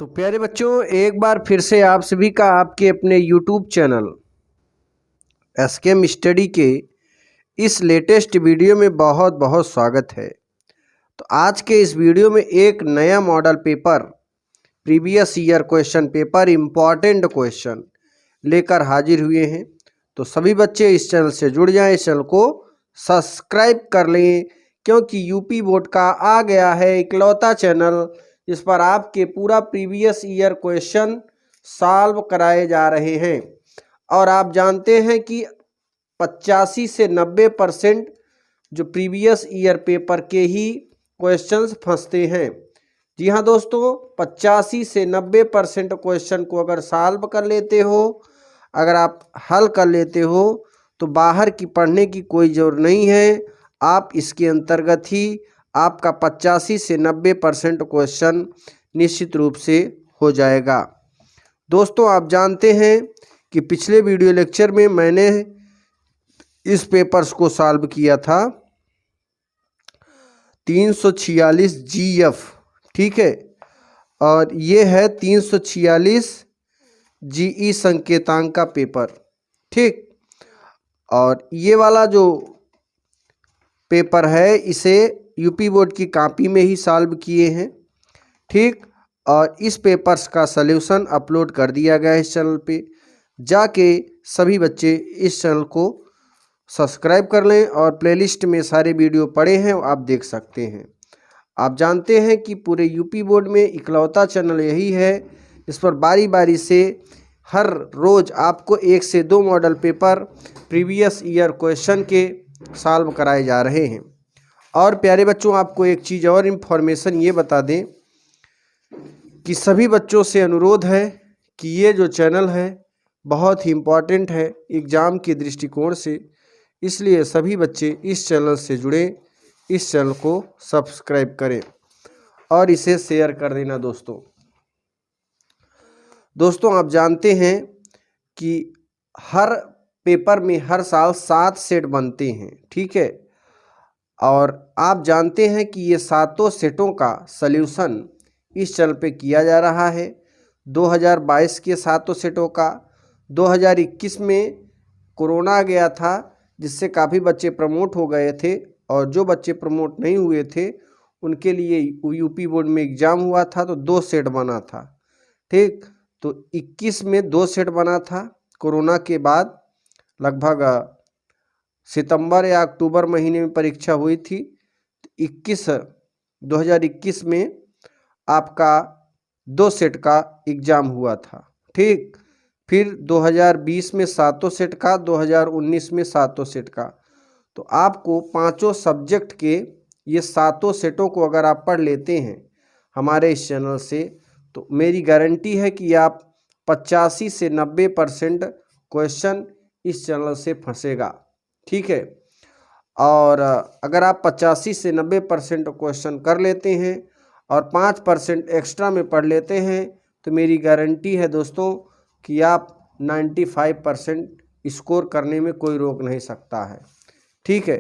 तो प्यारे बच्चों, एक बार फिर से आप सभी का आपके अपने YouTube चैनल एसकेएम स्टडी के इस लेटेस्ट वीडियो में बहुत बहुत स्वागत है। तो आज के इस वीडियो में एक नया model paper, previous year question paper, important question लेकर हाजिर हुए हैं। तो सभी बच्चे इस चैनल से जुड़ जाएं, इस चैनल को सब्सक्राइब कर लें, क्योंकि यूपी बोर्ड का आ गया है इकलौता चैनल जिस पर आपके पूरा प्रीवियस ईयर क्वेश्चन सॉल्व कराए जा रहे हैं। और आप जानते हैं कि 85 से 90% जो प्रीवियस ईयर पेपर के ही क्वेश्चंस फंसते हैं। जी हाँ दोस्तों, 85 से 90% क्वेश्चन को अगर सॉल्व कर लेते हो, अगर आप हल कर लेते हो, तो बाहर की पढ़ने की कोई ज़रूरत नहीं है। आप इसके अंतर्गत ही आपका 85 से 90% क्वेश्चन निश्चित रूप से हो जाएगा। दोस्तों, आप जानते हैं कि पिछले वीडियो लेक्चर में मैंने इस पेपर्स को सॉल्व किया था 346 GF, ठीक है, और ये है 346 GE संकेतांक का पेपर, ठीक। और ये वाला जो पेपर है इसे यूपी बोर्ड की कॉपी में ही सॉल्व किए हैं, ठीक। और इस पेपर्स का सल्यूशन अपलोड कर दिया गया है इस चैनल पे। जाके सभी बच्चे इस चैनल को सब्सक्राइब कर लें और प्लेलिस्ट में सारे वीडियो पड़े हैं, आप देख सकते हैं। आप जानते हैं कि पूरे यूपी बोर्ड में इकलौता चैनल यही है इस पर बारी बारी से हर रोज़ आपको 1 से 2 model paper previous year question के सॉल्व कराए जा रहे हैं। और प्यारे बच्चों, आपको एक चीज़ और इन्फॉर्मेशन ये बता दें कि सभी बच्चों से अनुरोध है कि ये जो चैनल है बहुत ही इम्पॉर्टेंट है एग्ज़ाम के दृष्टिकोण से, इसलिए सभी बच्चे इस चैनल से जुड़ें, इस चैनल को सब्सक्राइब करें और इसे शेयर कर देना। दोस्तों आप जानते हैं कि हर पेपर में हर साल 7 सेट बनते हैं, ठीक है। और आप जानते हैं कि ये 7 सेटों का सल्यूशन इस चैनल पे किया जा रहा है। 2022 के 7 सेटों का, 2021 में कोरोना आ गया था जिससे काफ़ी बच्चे प्रमोट हो गए थे, और जो बच्चे प्रमोट नहीं हुए थे उनके लिए यूपी बोर्ड में एग्ज़ाम हुआ था तो 2 सेट बना था, ठीक। तो 21 में 2 सेट बना था। कोरोना के बाद लगभग सितंबर या अक्टूबर महीने में परीक्षा हुई थी। 2021 में आपका 2 सेट का एग्ज़ाम हुआ था, ठीक। फिर 2020 में 7 सेट का, 2019 में 7 सेट का। तो आपको 5 सब्जेक्ट के ये 7 सेटों को अगर आप पढ़ लेते हैं हमारे इस चैनल से, तो मेरी गारंटी है कि आप 85 से 90% क्वेश्चन इस चैनल से फंसेगा, ठीक है। और अगर आप 85 से 90% क्वेश्चन कर लेते हैं और 5% एक्स्ट्रा में पढ़ लेते हैं, तो मेरी गारंटी है दोस्तों कि आप 95% स्कोर करने में कोई रोक नहीं सकता है, ठीक है।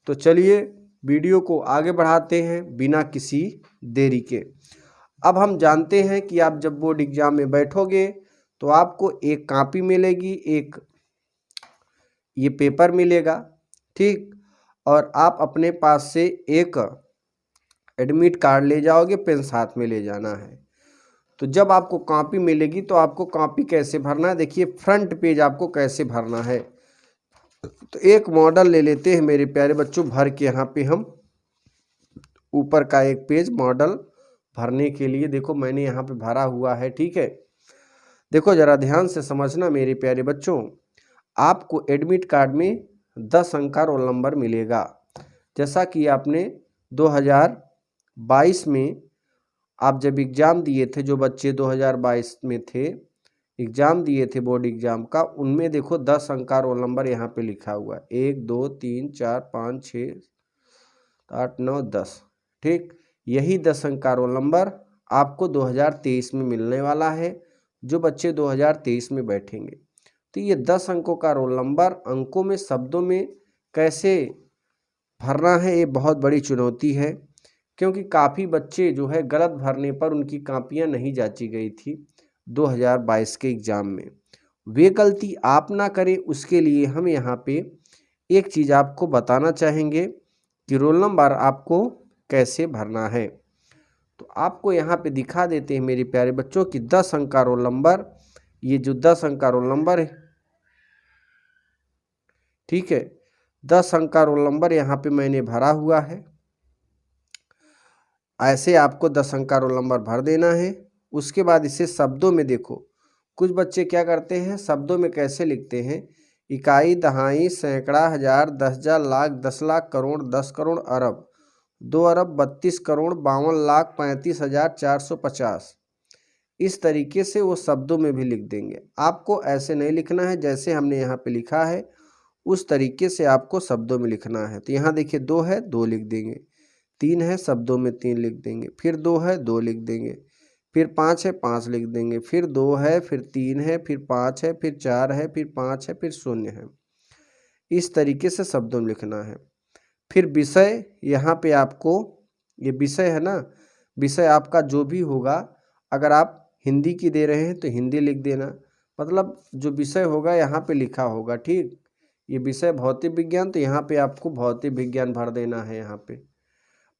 तो चलिए वीडियो को आगे बढ़ाते हैं बिना किसी देरी के। अब हम जानते हैं कि आप जब बोर्ड एग्ज़ाम में बैठोगे तो आपको एक कॉपी मिलेगी, एक ये पेपर मिलेगा, ठीक। और आप अपने पास से एक एडमिट कार्ड ले जाओगे, पेन साथ में ले जाना है। तो जब आपको कॉपी मिलेगी तो आपको कॉपी कैसे भरना है, देखिए फ्रंट पेज आपको कैसे भरना है। तो एक मॉडल ले लेते हैं मेरे प्यारे बच्चों, भर के यहाँ पे हम ऊपर का एक पेज मॉडल भरने के लिए, देखो मैंने यहाँ पे भरा हुआ है, ठीक है। देखो ज़रा ध्यान से समझना मेरे प्यारे बच्चों, आपको एडमिट कार्ड में 10 अंक का रोल नंबर मिलेगा। जैसा कि आपने 2022 में आप जब एग्ज़ाम दिए थे, जो बच्चे 2022 में थे एग्ज़ाम दिए थे बोर्ड एग्ज़ाम का, उनमें देखो 10 अंक का रोल नंबर यहाँ पे लिखा हुआ है, 1 2 3 4 5 6 8 9 10, ठीक। यही 10 अंक का रोल नंबर आपको 2023 में मिलने वाला है जो बच्चे 2023 में बैठेंगे। तो ये 10 अंकों का रोल नंबर अंकों में, शब्दों में कैसे भरना है, ये बहुत बड़ी चुनौती है, क्योंकि काफ़ी बच्चे जो है गलत भरने पर उनकी कापियां नहीं जांची गई थी 2022 के एग्ज़ाम में। वे गलती आप ना करें उसके लिए हम यहाँ पे एक चीज़ आपको बताना चाहेंगे कि रोल नंबर आपको कैसे भरना है। तो आपको यहाँ पे दिखा देते हैं मेरे प्यारे बच्चों कि 10 अंक का रोल नंबर, ये जो 10 अंक का रोल नंबर है, ठीक है, 10 अंक का रोल नंबर यहाँ पे मैंने भरा हुआ है। ऐसे आपको 10 अंक का रोल नंबर भर देना है। उसके बाद इसे शब्दों में देखो, कुछ बच्चे क्या करते हैं शब्दों में कैसे लिखते हैं, इकाई, दहाई, सैकड़ा, हजार, 10,000, लाख, 10 लाख, करोड़, 10 करोड़, अरब, 2 अरब, 32 करोड़, 52 लाख, 35,450। इस तरीके से वो शब्दों में भी लिख देंगे। आपको ऐसे नहीं लिखना है जैसे हमने यहाँ पे लिखा है, उस तरीके से आपको शब्दों में लिखना है। तो यहाँ देखिए 2 है 2 लिख देंगे, 3 है शब्दों में 3 लिख देंगे, फिर 2 है 2 लिख देंगे, फिर 5 है 5 लिख देंगे, फिर 2 है, फिर 3 है, फिर 5 है, फिर 4 है, फिर 5 है, फिर 0 है। इस तरीके से शब्दों में लिखना है। फिर विषय, यहाँ पे आपको ये विषय है ना, विषय आपका जो भी होगा, अगर आप हिंदी की दे रहे हैं तो हिंदी लिख देना, मतलब जो विषय होगा यहाँ पे लिखा होगा। ठीक, ये विषय भौतिक विज्ञान, तो यहाँ पे आपको भौतिक विज्ञान भर देना है। यहाँ पे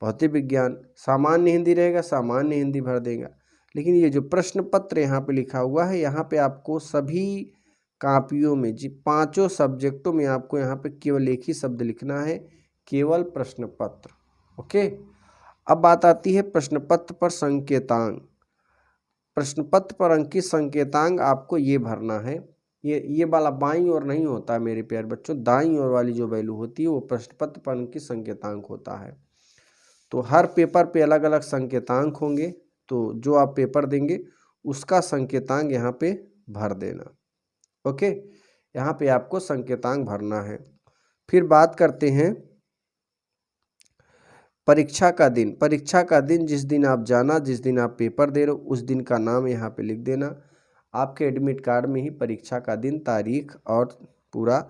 भौतिक विज्ञान, सामान्य हिंदी रहेगा सामान्य हिंदी भर देगा। लेकिन ये जो प्रश्न पत्र यहाँ पे लिखा हुआ है, यहाँ पे आपको सभी कापियों में जी 5 सब्जेक्टों में आपको यहाँ पे केवल एक ही शब्द लिखना है, केवल प्रश्न पत्र। ओके, अब बात आती है प्रश्न पत्र पर संकेतांक। प्रश्न पत्र पर अंकित संकेतांक आपको ये भरना है, ये वाला बाईं ओर नहीं होता मेरे प्यारे बच्चों, दाईं ओर वाली जो वैल्यू होती है वो प्रश्न पत्र पर अंकित संकेतांक होता है। तो हर पेपर पे अलग अलग संकेतांक होंगे, तो जो आप पेपर देंगे उसका संकेतांक यहाँ पे भर देना। ओके, यहाँ पे आपको संकेतांक भरना है। फिर बात करते हैं परीक्षा का दिन। परीक्षा का दिन जिस दिन आप जाना, जिस दिन आप पेपर दे रहे हो, उस दिन का नाम यहाँ पे लिख देना। आपके एडमिट कार्ड में ही परीक्षा का दिन, तारीख और पूरा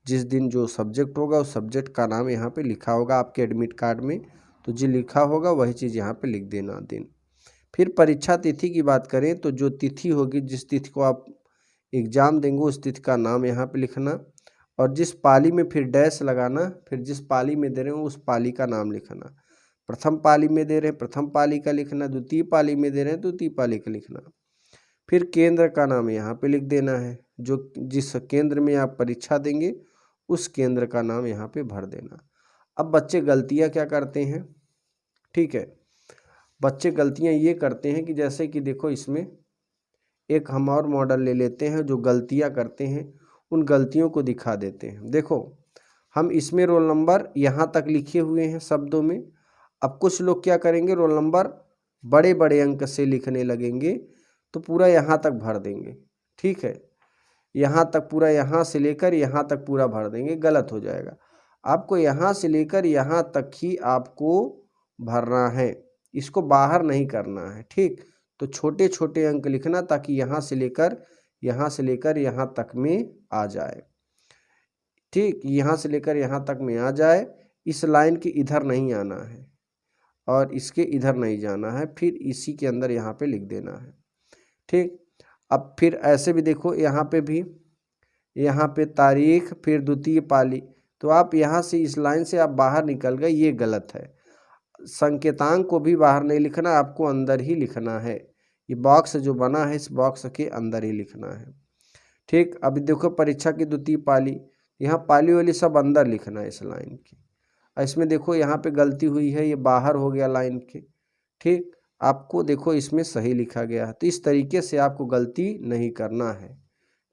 जिस दिन जो सब्जेक्ट होगा उस सब्जेक्ट का नाम यहाँ पे लिखा होगा आपके एडमिट कार्ड में, तो जो लिखा होगा वही चीज़ यहाँ पे लिख देना दिन। फिर परीक्षा तिथि की बात करें तो जो तिथि होगी, जिस तिथि को आप एग्ज़ाम देंगे उस तिथि का नाम यहाँ पे लिखना, और जिस पाली में फिर डैश लगाना, फिर जिस पाली में दे रहे हो उस पाली का नाम लिखना। प्रथम पाली में दे रहे हैं प्रथम पाली का लिखना, द्वितीय पाली में दे रहे हैं द्वितीय पाली का लिखना। फिर केंद्र का नाम यहाँ पे लिख देना है, जो जिस केंद्र में आप परीक्षा देंगे उस केंद्र का नाम यहाँ पे भर देना। अब बच्चे गलतियाँ क्या करते हैं, ठीक है, बच्चे गलतियाँ ये करते हैं कि जैसे कि देखो इसमें एक हम और मॉडल ले लेते हैं, जो गलतियाँ करते हैं उन गलतियों को दिखा देते हैं। देखो हम इसमें रोल नंबर यहाँ तक लिखे हुए हैं शब्दों में। अब कुछ लोग क्या करेंगे, रोल नंबर बड़े बड़े अंक से लिखने लगेंगे, तो पूरा यहाँ तक भर देंगे। ठीक है, यहाँ तक पूरा, यहाँ से लेकर यहाँ तक पूरा भर देंगे, गलत हो जाएगा। आपको यहाँ से लेकर यहाँ तक ही आपको भरना है, इसको बाहर नहीं करना है। ठीक, तो छोटे छोटे अंक लिखना ताकि यहाँ से लेकर यहाँ तक में आ जाए। ठीक, यहाँ से लेकर यहाँ तक में आ जाए, इस लाइन के इधर नहीं आना है और इसके इधर नहीं जाना है, फिर इसी के अंदर यहाँ पे लिख देना है। ठीक, अब फिर ऐसे भी देखो यहाँ पे भी, यहाँ पे तारीख, फिर द्वितीय पाली, तो आप यहाँ से इस लाइन से आप बाहर निकल गए, ये गलत है। संकेतांक को भी बाहर नहीं लिखना, आपको अंदर ही लिखना है। ये बॉक्स जो बना है इस बॉक्स के अंदर ही लिखना है। ठीक, अभी देखो परीक्षा की द्वितीय पाली, यहाँ पाली वाली सब अंदर लिखना है इस लाइन की। इसमें देखो यहाँ पे गलती हुई है, ये बाहर हो गया लाइन के। ठीक, आपको देखो इसमें सही लिखा गया है, तो इस तरीके से आपको गलती नहीं करना है।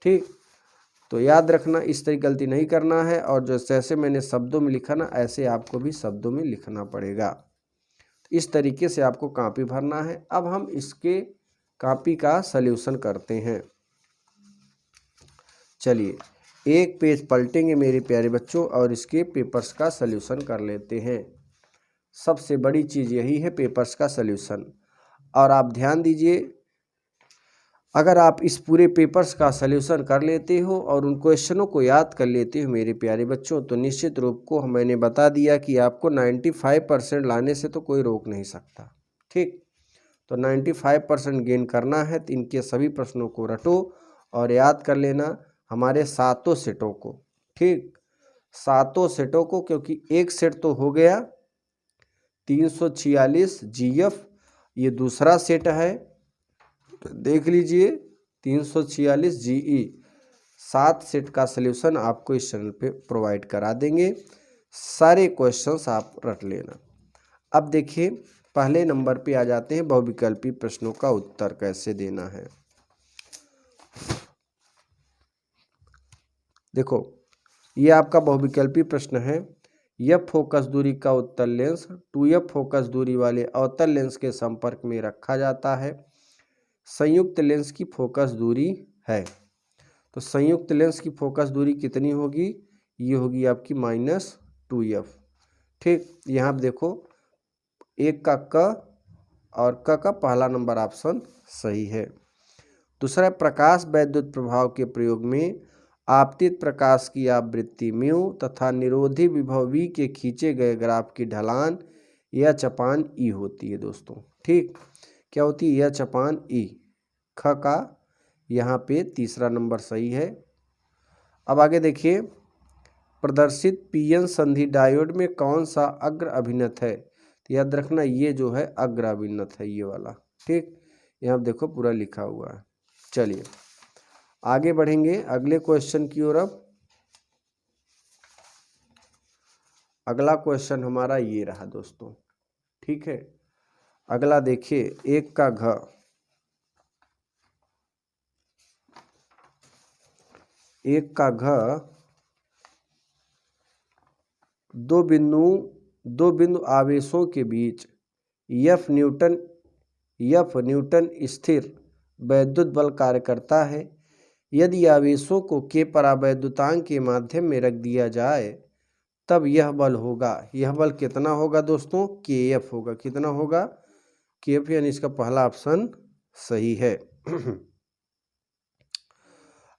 ठीक, तो याद रखना इस तरीके गलती नहीं करना है, और जो जैसे मैंने शब्दों में लिखा ना, ऐसे आपको भी शब्दों में लिखना पड़ेगा। इस तरीके से आपको कॉपी भरना है। अब हम इसके कॉपी का सल्यूशन करते हैं। चलिए एक पेज पलटेंगे मेरे प्यारे बच्चों और इसके पेपर्स का सल्यूशन कर लेते हैं। सबसे बड़ी चीज़ यही है पेपर्स का सल्यूशन। और आप ध्यान दीजिए, अगर आप इस पूरे पेपर्स का सल्यूशन कर लेते हो और उन क्वेश्चनों को याद कर लेते हो मेरे प्यारे बच्चों, तो निश्चित रूप को मैंने बता दिया कि आपको 95% लाने से तो कोई रोक नहीं सकता। ठीक, तो 95% गेन करना है तो इनके सभी प्रश्नों को रटो और याद कर लेना हमारे सातों सेटों को। ठीक, सातों सेटों को, क्योंकि एक सेट तो हो गया 346 जीएफ, ये दूसरा सेट है, देख लीजिए 346 जीई। 7 सेट का सलूशन आपको इस चैनल पे प्रोवाइड करा देंगे, सारे क्वेश्चंस आप रट लेना। अब देखिए पहले नंबर पे आ जाते हैं, बहुविकल्पी प्रश्नों का उत्तर कैसे देना है। देखो ये आपका बहुविकल्पी प्रश्न है। एफ फोकस दूरी का उत्तल लेंस 2F फोकस दूरी वाले अवतल लेंस के संपर्क में रखा जाता है। संयुक्त लेंस की फोकस दूरी है, तो संयुक्त लेंस की फोकस दूरी कितनी होगी, ये होगी आपकी -2F। ठीक, यहाँ देखो एक का क और क का पहला नंबर ऑप्शन सही है। दूसरा, प्रकाश वैद्युत प्रभाव के प्रयोग में आपतित प्रकाश की आवृत्ति म्यू तथा निरोधी विभव v के खींचे गए ग्राफ की ढलान या चपान ई होती है दोस्तों। ठीक, क्या होती है, या चपान ई। ख का यहाँ पे तीसरा नंबर सही है। अब आगे देखिए, प्रदर्शित पीएन संधि डायोड में कौन सा अग्र अभिन्नत है, तो याद रखना ये जो है अग्र अभिन्नत है, ये वाला। ठीक, यहाँ देखो पूरा लिखा हुआ है। चलिए आगे बढ़ेंगे अगले क्वेश्चन की ओर। अब अगला क्वेश्चन हमारा ये रहा दोस्तों। ठीक है, अगला देखिए, एक का घ, एक का घ दो बिंदु आवेशों के बीच एफ न्यूटन स्थिर वैद्युत बल कार्य करता है। यदि आवेशों को के परावैद्युतांक के माध्यम में रख दिया जाए तब यह बल होगा। यह बल कितना होगा दोस्तों, KF होगा। कितना होगा, KF, यानी इसका पहला ऑप्शन सही है।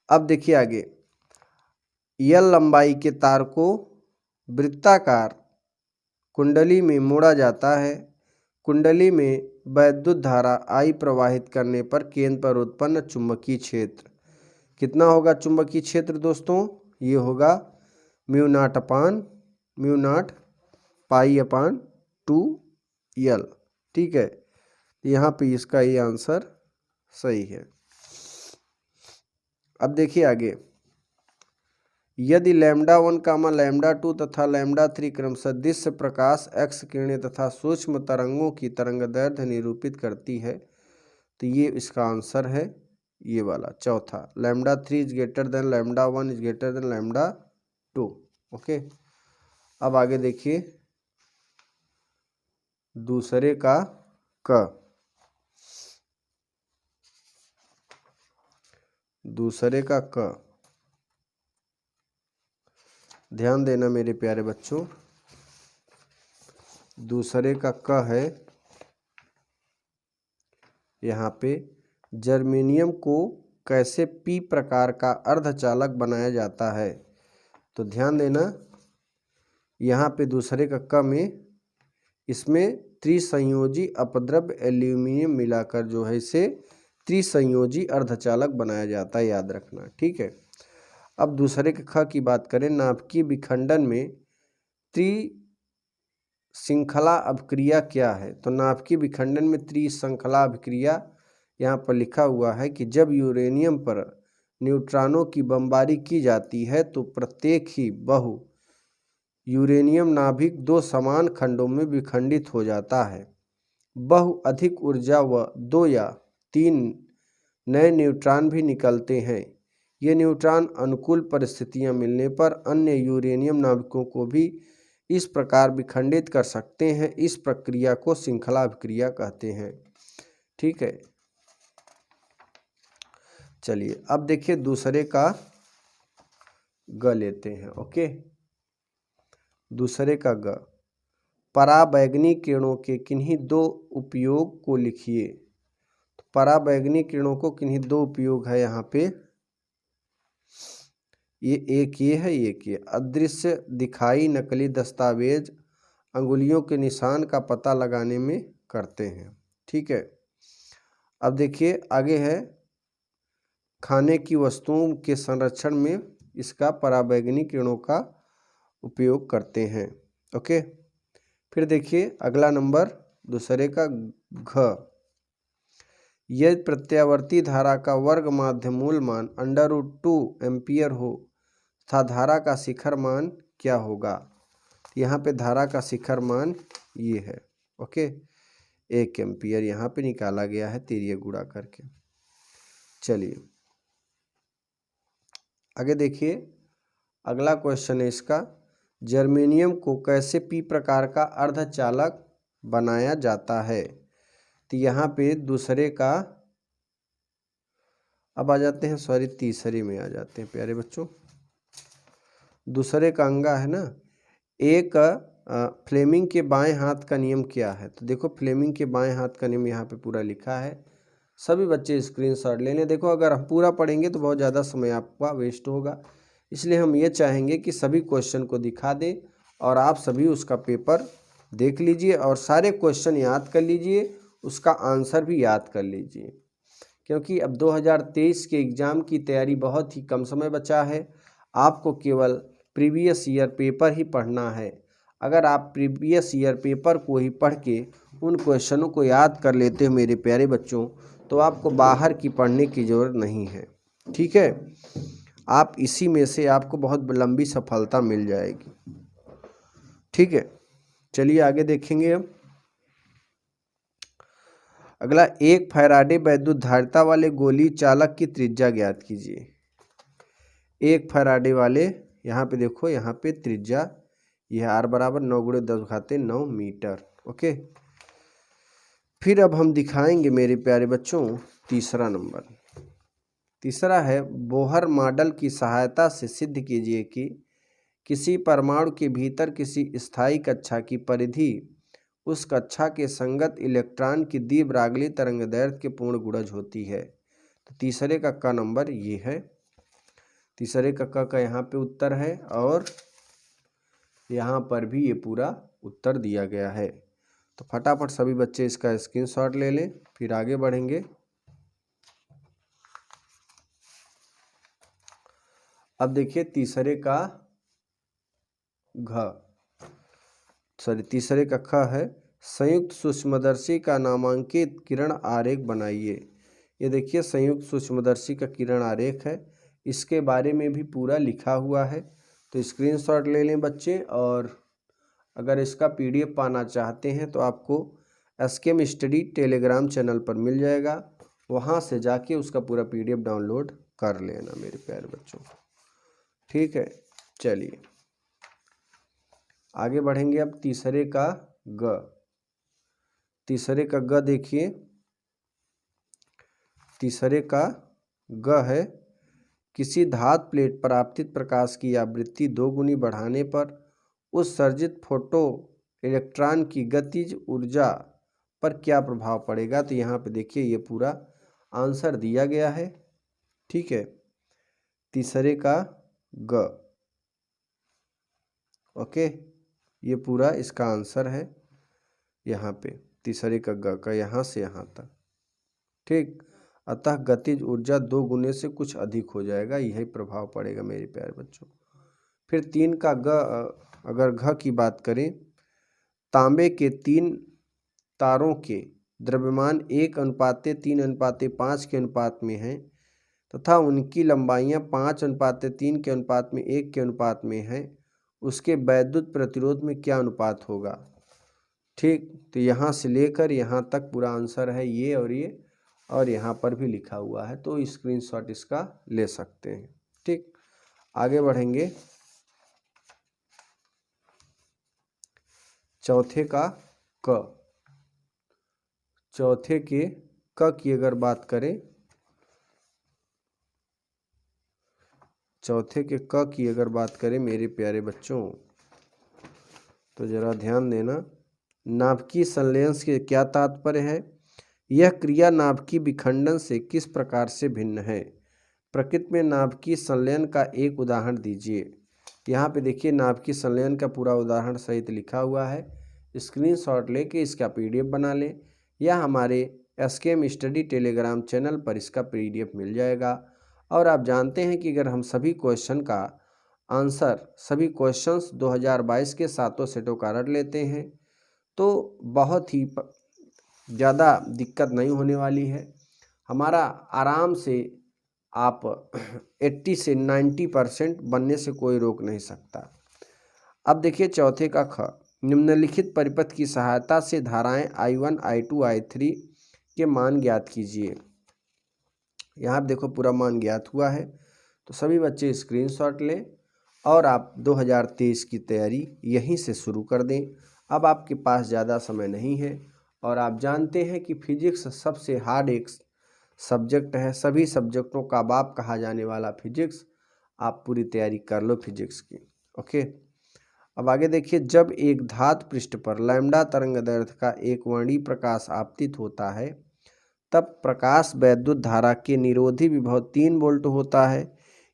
अब देखिए आगे, L लंबाई के तार को वृत्ताकार कुंडली में मोड़ा जाता है। कुंडली में वैद्युत धारा I प्रवाहित करने पर केंद्र पर उत्पन्न चुंबकीय क्षेत्र कितना होगा। चुंबकीय क्षेत्र दोस्तों ये होगा म्यू नॉट पाई अपान 2L। ठीक है, यहाँ पे इसका ये आंसर सही है। अब देखिए आगे, यदि λ1, λ2 तथा λ3 क्रमशः दृश्य प्रकाश एक्स किरणें तथा सूक्ष्म तरंगों की तरंगदैर्ध्य निरूपित करती है, तो ये इसका आंसर है ये वाला चौथा, λ3 is greater than λ1 is greater than λ2। Okay, अब आगे देखिए, दूसरे का क, दूसरे का क, ध्यान देना मेरे प्यारे बच्चों। दूसरे का क है, यहाँ पे जर्मेनियम को कैसे P प्रकार का अर्धचालक बनाया जाता है, तो ध्यान देना यहाँ पे दूसरे का क में इसमें त्रिसंयोजी अपद्रव एल्यूमिनियम मिलाकर जो है इसे त्रिसंयोजी अर्धचालक बनाया जाता है, याद रखना। ठीक है, अब दूसरे के ख की बात करें, नाभिकीय विखंडन में त्रिश्रृंखला अभिक्रिया क्या है, तो नाभिकीय विखंडन में त्रिश्रृंखला अभिक्रिया यहाँ पर लिखा हुआ है कि जब यूरेनियम पर न्यूट्रॉनों की बमबारी की जाती है तो प्रत्येक ही बहु यूरेनियम नाभिक 2 समान खंडों में विखंडित हो जाता है। बहु अधिक ऊर्जा व 2 या 3 नए न्यूट्रॉन भी निकलते हैं। ये न्यूट्रॉन अनुकूल परिस्थितियां मिलने पर अन्य यूरेनियम नाभिकों को भी इस प्रकार विखंडित कर सकते हैं। इस प्रक्रिया को श्रृंखला अभिक्रिया कहते हैं। ठीक है, चलिए अब देखिए दूसरे का ग लेते हैं। ओके, दूसरे का ग, पराबैंगनी किरणों के किन्हीं 2 उपयोग को लिखिए। तो पराबैंगनी किरणों को किन्हीं दो उपयोग है यहाँ पे, ये एक ये है, एक ये अदृश्य दिखाई नकली दस्तावेज अंगुलियों के निशान का पता लगाने में करते हैं। ठीक है, अब देखिए आगे है खाने की वस्तुओं के संरक्षण में इसका पराबैंगनी किरणों का उपयोग करते हैं। ओके, फिर देखिए अगला नंबर दूसरे का घ, यदि प्रत्यावर्ती धारा का वर्ग माध्य मूल मान √2 एम्पियर हो तथा धारा का शिखर मान क्या होगा। यहाँ पे धारा का शिखर मान ये है। ओके, 1 एम्पियर यहाँ पे निकाला गया है तिरिय गुणा करके। चलिए आगे देखिए, अगला क्वेश्चन है इसका, जर्मेनियम को कैसे पी प्रकार का अर्धचालक बनाया जाता है। तो यहाँ पे दूसरे का, अब आ जाते हैं सॉरी तीसरे में आ जाते हैं प्यारे बच्चों। दूसरे का अंगा है ना, एक फ्लेमिंग के बाएं हाथ का नियम क्या है। तो देखो फ्लेमिंग के बाएं हाथ का नियम यहाँ पे पूरा लिखा है, सभी बच्चे स्क्रीनशॉट ले लें। देखो अगर हम पूरा पढ़ेंगे तो बहुत ज़्यादा समय आपका वेस्ट होगा, इसलिए हम ये चाहेंगे कि सभी क्वेश्चन को दिखा दें और आप सभी उसका पेपर देख लीजिए और सारे क्वेश्चन याद कर लीजिए, उसका आंसर भी याद कर लीजिए, क्योंकि अब 2023 के एग्ज़ाम की तैयारी बहुत ही कम समय बचा है। आपको केवल प्रीवियस ईयर पेपर ही पढ़ना है। अगर आप प्रीवियस ईयर पेपर को ही पढ़ के उन क्वेश्चनों को याद कर लेते हो मेरे प्यारे बच्चों, तो आपको बाहर की पढ़ने की ज़रूरत नहीं है। ठीक है, आप इसी में से आपको बहुत लंबी सफलता मिल जाएगी। ठीक है, चलिए आगे देखेंगे। अब अगला, एक फैराडे वैद्युत धारिता वाले गोली चालक की त्रिज्या ज्ञात कीजिए। एक फैराडे वाले, यहाँ पे देखो यहाँ पे त्रिज्या यह R बराबर 9 × 10⁻9 मीटर। ओके, फिर अब हम दिखाएंगे मेरे प्यारे बच्चों तीसरा नंबर। तीसरा है, बोहर मॉडल की सहायता से सिद्ध कीजिए कि किसी परमाणु के भीतर किसी स्थायी कक्षा की परिधि उस कक्षा के संगत इलेक्ट्रॉन की द्विब्रागली तरंगदैर्घ्य के पूर्ण गुणज होती है। तो तीसरे का क नंबर ये है, तीसरे का क का यहाँ पे उत्तर है और यहाँ पर भी ये पूरा उत्तर दिया गया है। तो फटाफट सभी बच्चे इसका स्क्रीनशॉट ले लें, फिर आगे बढ़ेंगे। अब देखिए तीसरे का घ, सॉरी तीसरे का ख है, संयुक्त सूक्ष्मदर्शी का नामांकित किरण आरेख बनाइए। ये देखिए संयुक्त सूक्ष्मदर्शी का किरण आरेख है, इसके बारे में भी पूरा लिखा हुआ है। तो स्क्रीनशॉट ले लें बच्चे, और अगर इसका PDF पाना चाहते हैं तो आपको SKM स्टडी टेलीग्राम चैनल पर मिल जाएगा, वहाँ से जाके उसका पूरा PDF डाउनलोड कर लेना मेरे प्यारे बच्चों। ठीक है, चलिए आगे बढ़ेंगे। अब तीसरे का ग, तीसरे का ग देखिए, तीसरे का ग है, किसी धातु प्लेट पर आपतित प्रकाश की आवृत्ति 2 गुनी बढ़ाने पर उस सर्जित फोटो इलेक्ट्रॉन की गतिज ऊर्जा पर क्या प्रभाव पड़ेगा। तो यहाँ पे देखिए ये पूरा आंसर दिया गया है। ठीक है, तीसरे का ग, ओके, ये पूरा इसका आंसर है यहाँ पे तीसरे का ग का, यहाँ से यहाँ तक। ठीक, अतः गतिज ऊर्जा 2 गुने से कुछ अधिक हो जाएगा, यही प्रभाव पड़ेगा मेरे प्यारे बच्चों। फिर 3 का ग, अगर घ की बात करें, तांबे के 3 तारों के द्रव्यमान 1:3:5 के अनुपात में है तथा उनकी लंबाइयाँ 5:3 के अनुपात में 1 के अनुपात में है, उसके वैद्युत प्रतिरोध में क्या अनुपात होगा। ठीक, तो यहाँ से लेकर यहाँ तक पूरा आंसर है ये, और यहाँ पर भी लिखा हुआ है, तो स्क्रीनशॉट इसका ले सकते हैं। ठीक, आगे बढ़ेंगे। चौथे का क, चौथे के क की अगर बात करें, चौथे के क की अगर बात करें मेरे प्यारे बच्चों, तो जरा ध्यान देना। नाभिकीय संलयन से क्या तात्पर्य है। यह क्रिया नाभिकीय विखंडन से किस प्रकार से भिन्न है? प्रकृति में नाभिकीय संलयन का एक उदाहरण दीजिए। यहाँ पे देखिए नाभिकीय संलयन का पूरा उदाहरण सहित लिखा हुआ है। स्क्रीनशॉट लेके इसका पीडीएफ बना लें या हमारे एसकेएम स्टडी टेलीग्राम चैनल पर इसका पीडीएफ मिल जाएगा। और आप जानते हैं कि अगर हम सभी क्वेश्चन का आंसर, सभी क्वेश्चंस 2022 के सातों सेटों का रट लेते हैं तो बहुत ही ज़्यादा दिक्कत नहीं होने वाली है। हमारा आराम से आप 80 से 90% बनने से कोई रोक नहीं सकता। अब देखिए चौथे का ख, निम्नलिखित परिपथ की सहायता से धाराएं I1, I2, I3 के मान ज्ञात कीजिए। यहाँ आप देखो पूरा मान ज्ञात हुआ है, तो सभी बच्चे स्क्रीनशॉट लें और आप 2023 की तैयारी यहीं से शुरू कर दें। अब आपके पास ज़्यादा समय नहीं है और आप जानते हैं कि फिजिक्स सबसे हार्ड एक सब्जेक्ट है, सभी सब्जेक्टों का बाप कहा जाने वाला फिजिक्स। आप पूरी तैयारी कर लो फिजिक्स की। ओके, अब आगे देखिए, जब एक धातु पृष्ठ पर लैम्डा तरंग दैर्ध्य का एक वर्णीय प्रकाश आपतित होता है तब प्रकाश वैद्युत धारा के निरोधी विभव 3 वोल्ट होता है।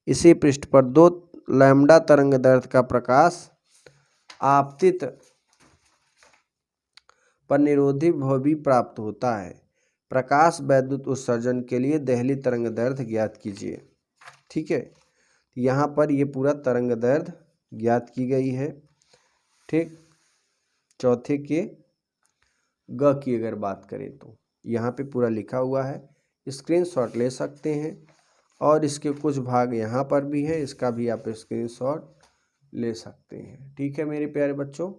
इसी पृष्ठ पर 2 लैम्डा तरंग दैर्ध्य का प्रकाश आपतित पर निरोधी विभव भी प्राप्त होता है। प्रकाश वैद्युत उत्सर्जन के लिए देहली तरंग दैर्ध्य ज्ञात कीजिए। ठीक है, यहाँ पर ये पूरा तरंग दैर्ध्य ज्ञात की गई है। ठीक, चौथे के ग की अगर बात करें तो यहाँ पे पूरा लिखा हुआ है, स्क्रीनशॉट ले सकते हैं और इसके कुछ भाग यहाँ पर भी है, इसका भी आप स्क्रीनशॉट ले सकते हैं। ठीक है मेरे प्यारे बच्चों,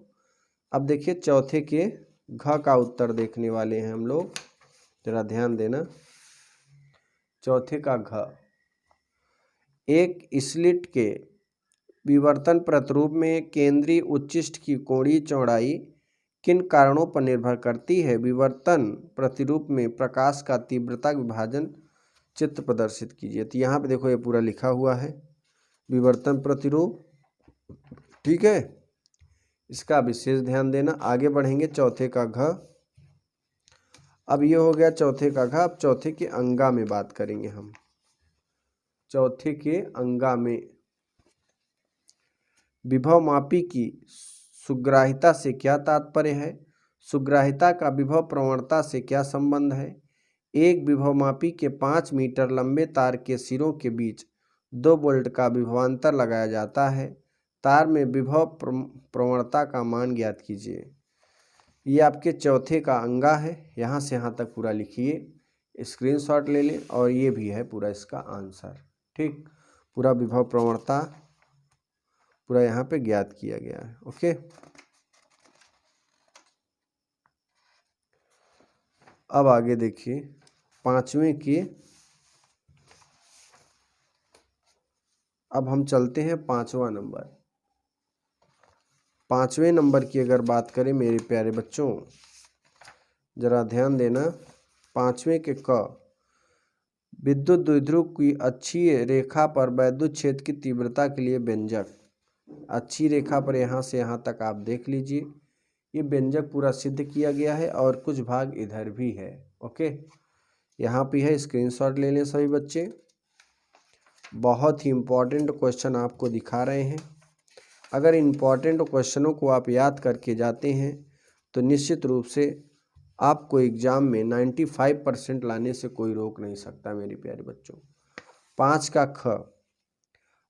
अब देखिए चौथे के घ का उत्तर देखने वाले हैं हम लोग, जरा ध्यान देना। चौथे का घ, एक स्लिट के विवर्तन प्रतिरूप में केंद्रीय उच्चिष्ट की कोणीय चौड़ाई किन कारणों पर निर्भर करती है? विवर्तन प्रतिरूप में प्रकाश का तीव्रता विभाजन चित्र प्रदर्शित कीजिए। तो यहाँ पे देखो ये पूरा लिखा हुआ है विवर्तन प्रतिरूप। ठीक है, इसका विशेष ध्यान देना। आगे बढ़ेंगे चौथे का घ। अब ये हो गया चौथे का घ। अब चौथे के अंगा में बात करेंगे हम। चौथे के अंगा में विभवमापी की सुग्राहिता से क्या तात्पर्य है? सुग्राहिता का विभव प्रवणता से क्या संबंध है? एक विभवमापी के 5 मीटर लंबे तार के सिरों के बीच 2 वोल्ट का विभवांतर लगाया जाता है। तार में विभव प्रवणता का मान ज्ञात कीजिए। ये आपके चौथे का अंगा है, यहाँ से यहाँ तक पूरा लिखिए, स्क्रीनशॉट ले लें और ये भी है पूरा इसका आंसर। ठीक, पूरा विभव प्रवणता पूरा यहाँ पे ज्ञात किया गया है। ओके, अब आगे देखिए पांचवें के, अब हम चलते हैं 5वां नंबर। 5वें नंबर की अगर बात करें मेरे प्यारे बच्चों, जरा ध्यान देना। 5वें के क, विद्युत द्विध्रुव की अक्षीय रेखा पर वैद्युत क्षेत्र की तीव्रता के लिए व्यंजक। अच्छी रेखा पर यहाँ से यहाँ तक आप देख लीजिए, ये व्यंजक पूरा सिद्ध किया गया है और कुछ भाग इधर भी है। ओके, यहाँ पे है, स्क्रीनशॉट ले लें सभी बच्चे। बहुत ही इम्पोर्टेंट क्वेश्चन आपको दिखा रहे हैं। अगर इम्पोर्टेंट क्वेश्चनों को आप याद करके जाते हैं तो निश्चित रूप से आपको एग्जाम में 95% लाने से कोई रोक नहीं सकता मेरे प्यारे बच्चों। 5 का ख,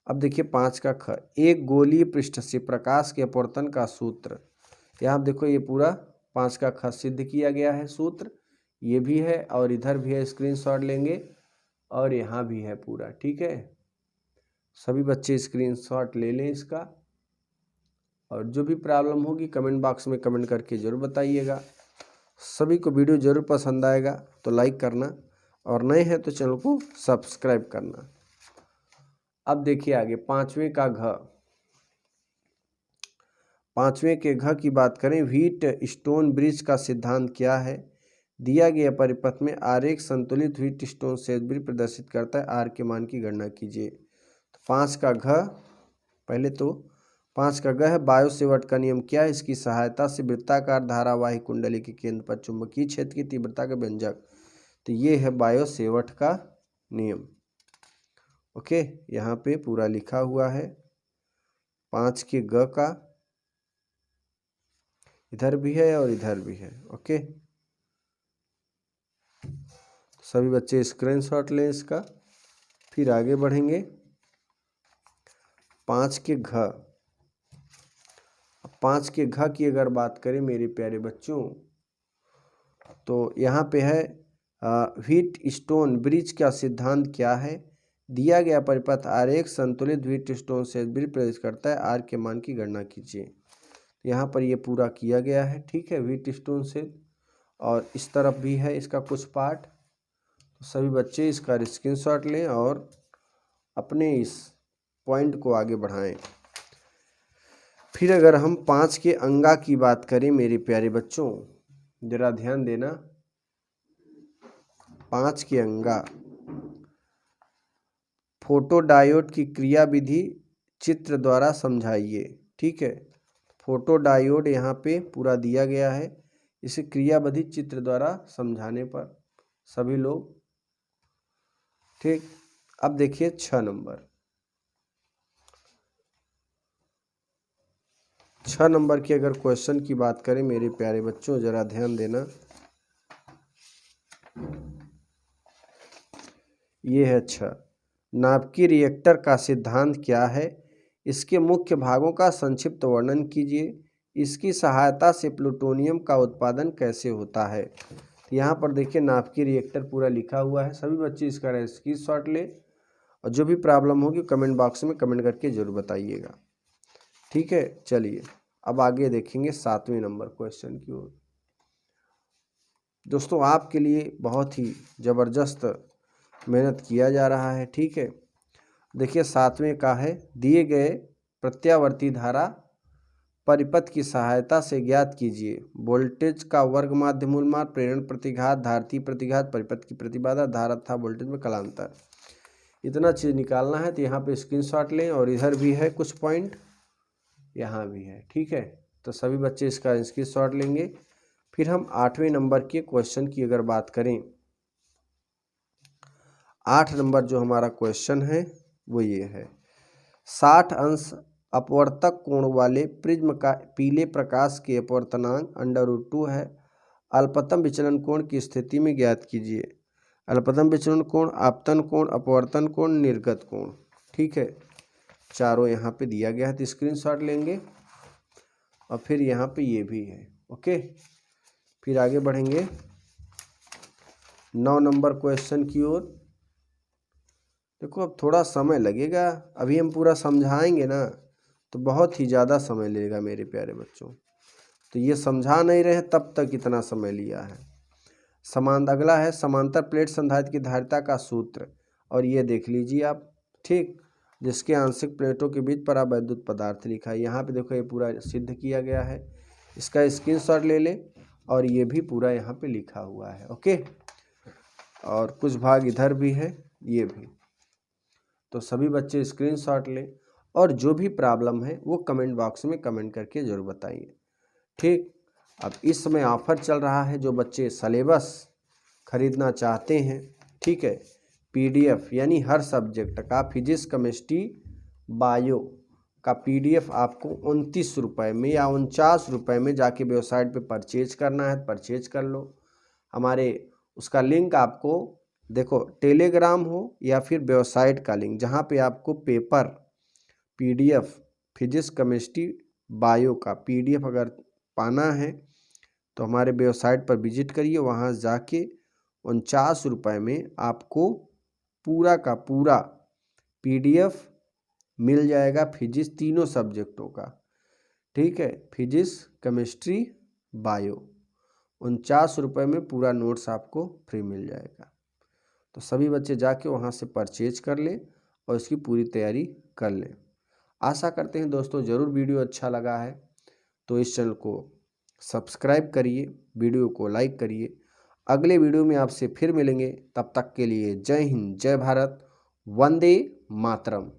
अब देखिए 5 का ख, एक गोलीय पृष्ठ से प्रकाश के अपवर्तन का सूत्र। यहाँ देखो ये पूरा 5 का ख सिद्ध किया गया है सूत्र, ये भी है और इधर भी है, स्क्रीनशॉट लेंगे और यहाँ भी है पूरा। ठीक है, सभी बच्चे स्क्रीनशॉट ले लें इसका, और जो भी प्रॉब्लम होगी कमेंट बॉक्स में कमेंट करके ज़रूर बताइएगा। सभी को वीडियो ज़रूर पसंद आएगा तो लाइक करना और नए हैं तो चैनल को सब्सक्राइब करना। अब देखिए आगे 5वें का घ। 5वें के घ की बात करें, व्हीट स्टोन ब्रिज का सिद्धांत क्या है? दिया गया परिपथ में आरेख संतुलित व्हीट स्टोन सेज ब्रिज प्रदर्शित करता है, आर के मान की गणना कीजिए। तो 5 का घ, पहले तो 5 का ग है, बायो सेवर्ट का नियम क्या है? इसकी सहायता से वृत्ताकार धारावाही कुंडली के केंद्र पर चुंबकीय क्षेत्र की तीव्रता का व्यंजक तो ये है बायो-सेवर्ट का नियम। ओके, यहाँ पे पूरा लिखा हुआ है 5 के ग का, इधर भी है और इधर भी है। ओके, सभी बच्चे स्क्रीनशॉट लें इसका। फिर आगे बढ़ेंगे 5 के घ। 5 के घ की अगर बात करें मेरे प्यारे बच्चों, तो यहाँ पे है व्हीट स्टोन ब्रिज का सिद्धांत क्या है। दिया गया परिपथ आरेख संतुलित व्हीट स्टोन से ब्रिज प्रवेश करता है, आर के मान की गणना कीजिए। यहाँ पर ये पूरा किया गया है, ठीक है, व्हीट स्टोन से। और इस तरफ भी है इसका कुछ पार्ट। तो सभी बच्चे इसका स्क्रीनशॉट लें और अपने इस पॉइंट को आगे बढ़ाएं। फिर अगर हम 5 के अंगा की बात करें मेरे प्यारे बच्चों, जरा ध्यान देना। 5 के अंगा, फोटोडायोड की क्रिया विधि चित्र द्वारा समझाइए। ठीक है, फोटोडायोड यहाँ पे पूरा दिया गया है, इसे क्रियाविधि चित्र द्वारा समझाने पर सभी लोग। ठीक, अब देखिए 6 नंबर। 6 नंबर की अगर क्वेश्चन की बात करें मेरे प्यारे बच्चों, जरा ध्यान देना। ये है 6, नाभिकीय रिएक्टर का सिद्धांत क्या है, इसके मुख्य भागों का संक्षिप्त वर्णन कीजिए, इसकी सहायता से प्लूटोनियम का उत्पादन कैसे होता है। यहाँ पर देखिए नाभिकीय रिएक्टर पूरा लिखा हुआ है, सभी बच्चे इसका स्क्रीनशॉट ले और जो भी प्रॉब्लम होगी कमेंट बॉक्स में कमेंट करके जरूर बताइएगा। ठीक है, चलिए अब आगे देखेंगे 7वें नंबर क्वेश्चन की ओर। दोस्तों आपके लिए बहुत ही ज़बरदस्त मेहनत किया जा रहा है। ठीक है, देखिए 7वें का है, दिए गए प्रत्यावर्ती धारा परिपथ की सहायता से ज्ञात कीजिए वोल्टेज का वर्ग माध्य मूल मान, प्रेरण प्रतिघात, धारतीय प्रतिघात, परिपथ की प्रतिबाधा, धारा तथा वोल्टेज में कालांतर। इतना चीज़ निकालना है, तो यहाँ पे स्क्रीनशॉट लें और इधर भी है कुछ पॉइंट, यहाँ भी है। ठीक है, तो सभी बच्चे इसका स्क्रीनशॉट लेंगे। फिर हम 8वें नंबर के क्वेश्चन की अगर बात करें, 8 नंबर जो हमारा क्वेश्चन है वो ये है, 60 अंश अपवर्तक कोण वाले प्रिज्म का पीले प्रकाश के अपवर्तनांक √2 है, अल्पतम विचलन कोण की स्थिति में ज्ञात कीजिए। अल्पतम विचलन कोण, आपतन कोण, अपवर्तन कोण, निर्गत कोण। ठीक है, चारों यहाँ पे दिया गया है, तो स्क्रीनशॉट लेंगे और फिर यहाँ पे ये भी है। ओके, फिर आगे बढ़ेंगे 9 नंबर क्वेश्चन की ओर। देखो अब थोड़ा समय लगेगा, अभी हम पूरा समझाएंगे ना तो बहुत ही ज़्यादा समय लगेगा मेरे प्यारे बच्चों, तो ये समझा नहीं रहे तब तक इतना समय लिया है। अगला है समांतर प्लेट संधारित्र की धारिता का सूत्र, और ये देख लीजिए आप। ठीक, जिसके आंशिक प्लेटों के बीच परावैद्युत पदार्थ लिखा है। यहाँ पे देखो ये पूरा सिद्ध किया गया है, इसका स्क्रीनशॉट ले ले और ये भी पूरा यहाँ पे लिखा हुआ है। ओके, और कुछ भाग इधर भी है, ये भी। तो सभी बच्चे स्क्रीनशॉट लें और जो भी प्रॉब्लम है वो कमेंट बॉक्स में कमेंट करके ज़रूर बताइए। ठीक, अब इस समय ऑफर चल रहा है, जो बच्चे सिलेबस खरीदना चाहते हैं, ठीक है, PDF यानी हर सब्जेक्ट का फिजिक्स, केमिस्ट्री, बायो का PDF आपको 29 रुपये में या 49 रुपये में जाके वेबसाइट पे परचेज करना है, परचेज कर लो। हमारे उसका लिंक आपको देखो टेलीग्राम हो या फिर वेबसाइट का लिंक, जहाँ पे आपको paper PDF physics, chemistry, bio का PDF अगर पाना है तो हमारे वेबसाइट पर विजिट करिए, वहाँ जाके 49 रुपये में आपको पूरा का पूरा PDF मिल जाएगा, फिजिक्स तीनों सब्जेक्टों का। ठीक है, फिजिक्स, केमिस्ट्री, बायो 49 रुपये में पूरा नोट्स आपको फ्री मिल जाएगा। तो सभी बच्चे जाके वहाँ से परचेज कर लें और इसकी पूरी तैयारी कर लें। आशा करते हैं दोस्तों ज़रूर वीडियो अच्छा लगा है तो इस चैनल को सब्सक्राइब करिए, वीडियो को लाइक करिए। अगले वीडियो में आपसे फिर मिलेंगे, तब तक के लिए जय हिंद, जय भारत, वंदे मातरम।